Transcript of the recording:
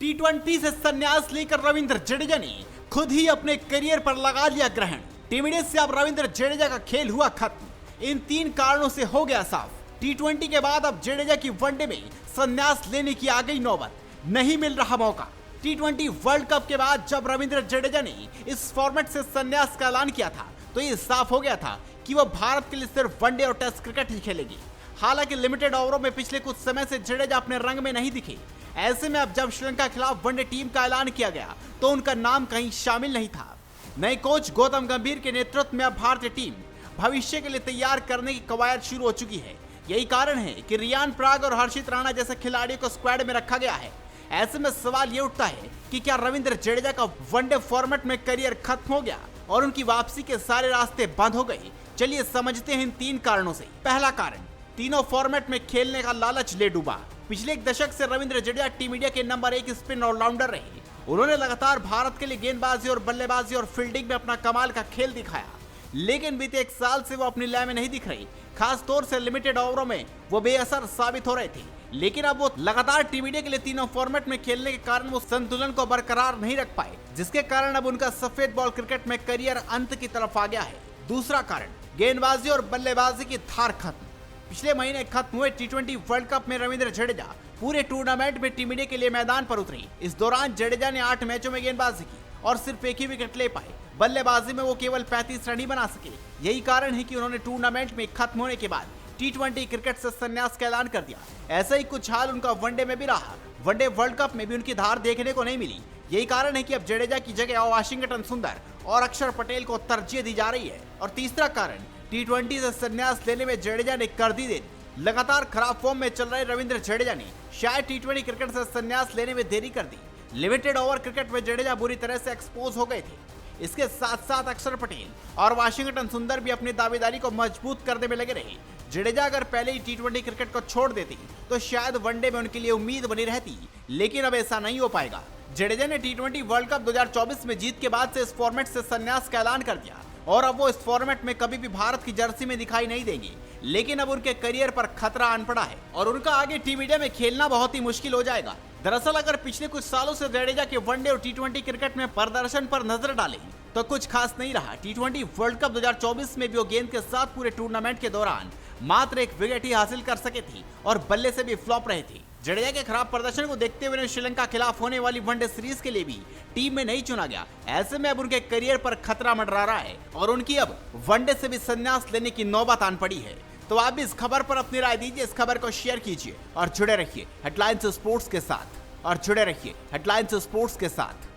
टी20 से संन्यास लेकर रविंद्र जडेजा ने खुद ही अपने करियर पर लगा लिया ग्रहण। टीम इंडिया से अब रविंद्र जडेजा का खेल हुआ खत्म। इन 3 कारणों से हो गया साफ। टी20 के बाद अब जडेजा की वनडे में संन्यास लेने की आ गई नौबत। नहीं मिल रहा मौका। टी20 वर्ल्ड कप के बाद जब रविंद्र जडेजा ने इस फॉर्मेट से संन्यास का ऐलान किया था तो ये साफ हो गया था कि वह भारत के लिए सिर्फ वनडे और टेस्ट क्रिकेट ही खेलेगी। हालांकि लिमिटेड ओवरों में पिछले कुछ समय से जडेजा अपने रंग में नहीं दिखे। ऐसे में अब जब श्रीलंका के खिलाफ वनडे टीम का ऐलान किया गया तो उनका नाम कहीं शामिल नहीं था। नए कोच गौतम गंभीर के नेतृत्व में अब भारतीय टीम भविष्य के लिए तैयार करने की कवायद शुरू हो चुकी है। यही कारण है कि रियान पराग और हर्षित राणा जैसे खिलाड़ियों को स्क्वाड में रखा गया है। ऐसे में सवाल ये उठता है कि क्या रविंद्र जडेजा का वनडे फॉर्मेट में करियर खत्म हो गया और उनकी वापसी के सारे रास्ते बंद हो गए। चलिए समझते हैं इन 3 कारणों से। पहला कारण, तीनों फॉर्मेट में खेलने का लालच ले डूबा। पिछले 1 दशक से रविंद्र जडेजा टीम इंडिया के नंबर 1 स्पिन ऑलराउंडर रहे। उन्होंने लगातार भारत के लिए गेंदबाजी और बल्लेबाजी और फील्डिंग में अपना कमाल का खेल दिखाया, लेकिन बीते 1 साल से वो अपनी लय में नहीं दिख रही। खास तौर से लिमिटेड ओवरों में वो बेअसर साबित हो रहे थे। लेकिन अब वो लगातार टीम इंडिया के लिए तीनों फॉर्मेट में खेलने के कारण वो संतुलन को बरकरार नहीं रख पाए, जिसके कारण अब उनका सफेद बॉल क्रिकेट में करियर अंत की तरफ आ गया है। दूसरा कारण, गेंदबाजी और बल्लेबाजी की धार खत्म। पिछले महीने खत्म हुए टी20 वर्ल्ड कप में रविंद्र जडेजा पूरे टूर्नामेंट में टीम इंडिया के लिए मैदान पर उतरे। इस दौरान जडेजा ने 8 मैचों में गेंदबाजी की और सिर्फ 1 ही विकेट ले पाए। बल्लेबाजी में वो केवल 35 रन ही बना सके। यही कारण है कि उन्होंने टूर्नामेंट में खत्म होने के बाद टी20 क्रिकेट से संन्यास का ऐलान कर दिया। ऐसा ही कुछ हाल उनका वनडे में भी रहा। वनडे वर्ल्ड कप में भी उनकी धार देखने को नहीं मिली। यही कारण है कि अब जडेजा की जगह वाशिंगटन सुंदर और अक्षर पटेल को तरजीह दी जा रही है। और तीसरा कारण, टी20 से संन्यास लेने में जडेजा ने कर दी देरी। लगातार खराब फॉर्म में चल रहे रविंद्र जडेजा ने शायद टी20 क्रिकेट से संन्यास लेने में देरी कर दी। लिमिटेड ओवर क्रिकेट में जडेजा बुरी तरह से एक्सपोज हो गए थे। इसके साथ साथ अक्षर पटेल और वाशिंगटन सुंदर भी अपनी दावेदारी को मजबूत करने में लगे रहे। जडेजा अगर पहले ही टी20 क्रिकेट को छोड़ देती तो शायद वनडे में उनके लिए उम्मीद बनी रहती, लेकिन अब ऐसा नहीं हो पाएगा। जडेजा ने टी20 वर्ल्ड कप 2024 में जीत के बाद से इस फॉर्मेट से संन्यास का ऐलान कर दिया और अब वो इस फॉर्मेट में कभी भी भारत की जर्सी में दिखाई नहीं देंगे। लेकिन अब उनके करियर पर खतरा आन पड़ा है और उनका आगे टीम इंडिया में खेलना बहुत ही मुश्किल हो जाएगा। दरअसल अगर पिछले कुछ सालों से जडेजा के वनडे और टी20 क्रिकेट में प्रदर्शन पर नजर डालें तो कुछ खास नहीं रहा। टी20 वर्ल्ड कप 2024 में भी वो गेंद के साथ पूरे टूर्नामेंट के दौरान मात्र 1 विकेट ही हासिल कर सके थे और बल्ले से भी फ्लॉप रहे थे। जडेजा के खराब प्रदर्शन को देखते हुए श्रीलंका खिलाफ होने वाली वनडे सीरीज के लिए भी टीम में नहीं चुना गया। ऐसे में अब उनके करियर पर खतरा मंडरा रहा है और उनकी अब वनडे से भी संन्यास लेने की नौबत आन पड़ी है। तो आप भी इस खबर पर अपनी राय दीजिए, इस खबर को शेयर कीजिए और जुड़े रहिए हेडलाइंस स्पोर्ट्स के साथ।